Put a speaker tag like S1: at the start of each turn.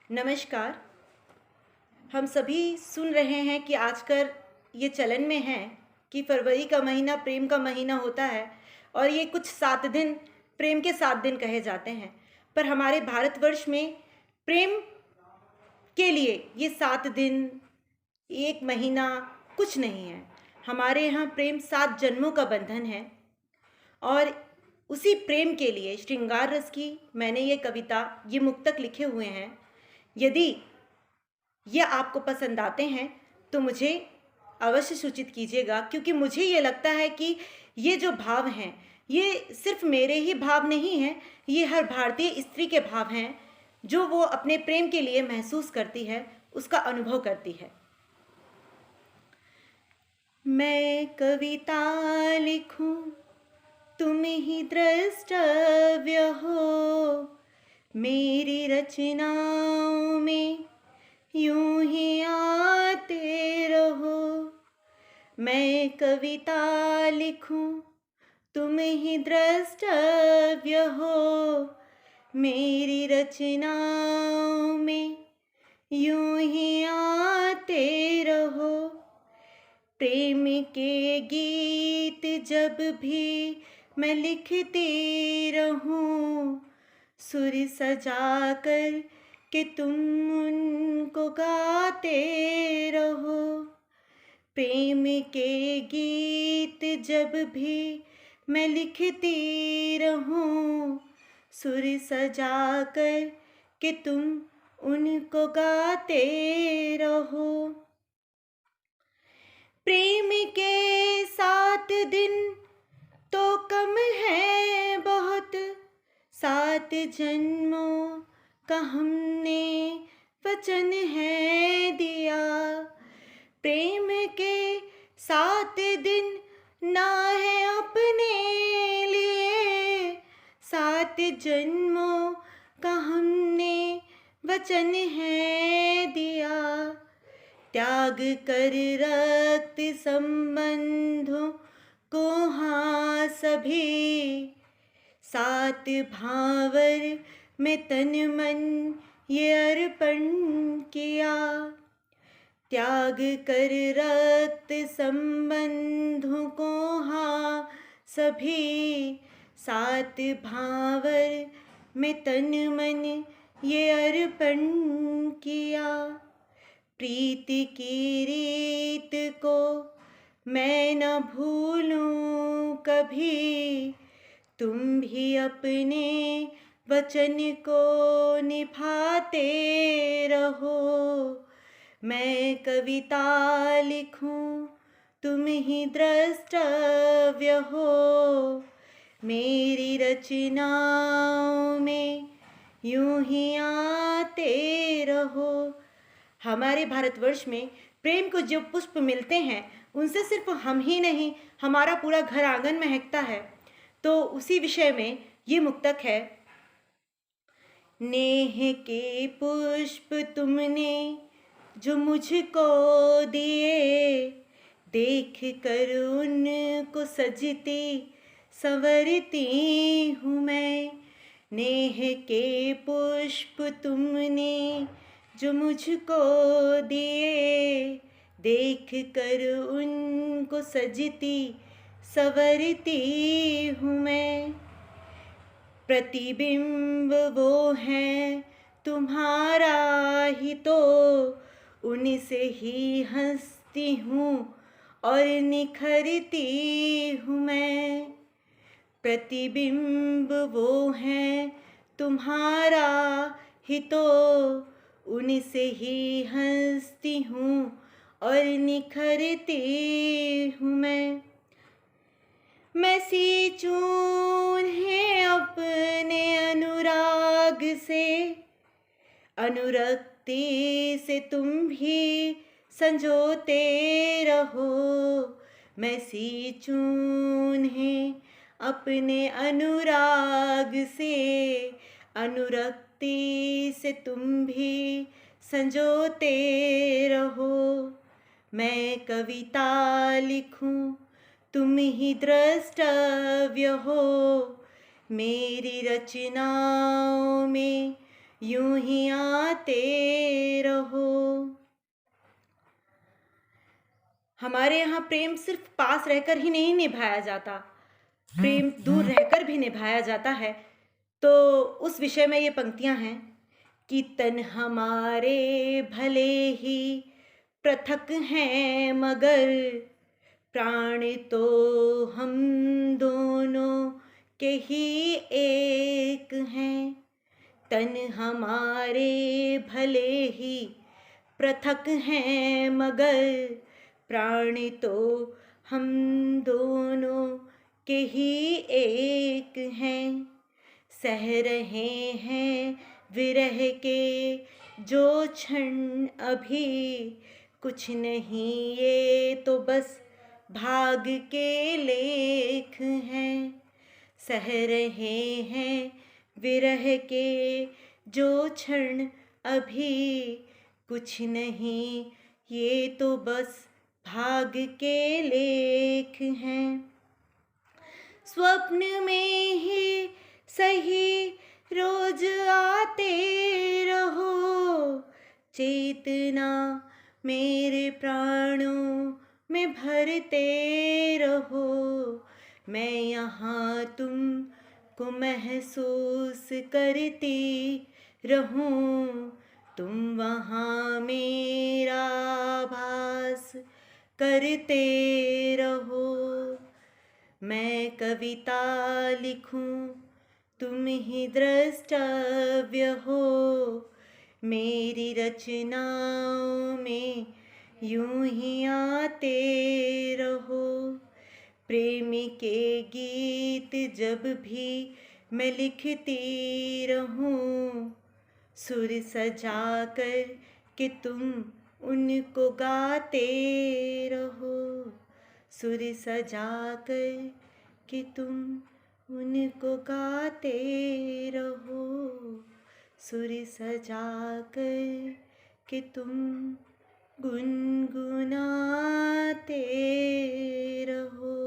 S1: नमस्कार। हम सभी सुन रहे हैं कि आजकल ये चलन में है कि फरवरी का महीना प्रेम का महीना होता है और ये कुछ 7 दिन प्रेम के 7 दिन कहे जाते हैं। पर हमारे भारतवर्ष में प्रेम के लिए ये 7 दिन, 1 महीना कुछ नहीं है। हमारे यहाँ प्रेम 7 जन्मों का बंधन है और उसी प्रेम के लिए श्रृंगार रस की मैंने ये कविता, ये मुक्तक लिखे हुए हैं। यदि ये आपको पसंद आते हैं तो मुझे अवश्य सूचित कीजिएगा, क्योंकि मुझे ये लगता है कि ये जो भाव हैं ये सिर्फ मेरे ही भाव नहीं हैं, ये हर भारतीय स्त्री के भाव हैं जो वो अपने प्रेम के लिए महसूस करती है, उसका अनुभव करती है। मैं कविता लिखूं, तुम ही द्रष्टव्य हो, मेरी रचनाओं में यूं ही आते रहो। मैं कविता लिखूं, तुम ही द्रष्टव्य हो, मेरी रचनाओं में यूं ही आते रहो। प्रेम के गीत जब भी मैं लिखती रहूं, सुर सजा कर कि तुम उनको गाते रहो। प्रेम के गीत जब भी मैं लिखती रहूं, सुर सजा कर कि तुम उनको गाते रहो। प्रेम के 7 दिन तो कम है बहुत, 7 जन्मों का हमने वचन है दिया। प्रेम के 7 दिन ना है अपने लिए, 7 जन्मों का हमने वचन है दिया। त्याग कर रक्त संबंधों को हाँ सभी, 7 भावर में तन मन ये अर्पण किया। त्याग कर रक्त संबंधों को हाँ सभी, 7 भावर में तन मन ये अर्पण किया। प्रीति की रीत को मैं न भूलूं कभी, तुम भी अपने वचन को निभाते रहो। मैं कविता लिखूं, तुम ही द्रष्टव्य हो, मेरी रचनाओं में यूं ही आते रहो। हमारे भारतवर्ष में प्रेम को जो पुष्प मिलते हैं उनसे सिर्फ हम ही नहीं, हमारा पूरा घर आंगन महकता है। तो उसी विषय में ये मुक्तक है। नेह के पुष्प तुमने जो मुझको दिए, देख कर उनको सजती संवरती हूँ मैं। नेह के पुष्प तुमने जो मुझको दिए, देख कर उनको सजती संवरती हूँ मैं। प्रतिबिंब वो है तुम्हारा ही तो, उनसे ही हंसती हूँ और निखरती हूँ मैं। प्रतिबिंब वो है तुम्हारा ही तो, उनसे ही हंसती हूँ और निखरती हूँ मैं सींचूं है अपने अनुराग से, अनुरक्ति से तुम भी संजोते रहो। मैं सींचूं है अपने अनुराग से, अनुरक्ति से तुम भी संजोते रहो। मैं कविता लिखूं, तुम ही द्रष्टव्य हो, मेरी रचनाओं में यूं ही आते रहो। हमारे यहाँ प्रेम सिर्फ पास रहकर ही नहीं निभाया जाता, प्रेम दूर रहकर भी निभाया जाता है। तो उस विषय में ये पंक्तियाँ हैं कि तन हमारे भले ही पृथक हैं मगर प्राण तो हम दोनों के ही एक हैं। तन हमारे भले ही पृथक हैं मगर प्राण तो हम दोनों के ही एक हैं। सह रहे हैं विरह के जो क्षण अभी, कुछ नहीं ये तो बस भाग के लेख हैं। सह रहे हैं विरह के जो क्षण अभी, कुछ नहीं ये तो बस भाग के लेख हैं। स्वप्न में ही सही रोज आते रहो, चेतना मेरे प्राणों में भरते रहो। मैं यहाँ तुमको महसूस करती रहूं, तुम वहाँ मेरा आभास करते रहो। मैं कविता लिखूं तुम ही द्रष्टव्य हो, मेरी रचनाओं में यूं ही आते रहो। प्रेम के गीत जब भी मैं लिखती रहूं, सुर सजा कर कि तुम उनको गाते रहो। सुर सजा कर कि तुम उनको गाते रहो। सुर सजा कर कि तुम गुनगुनाते रहो।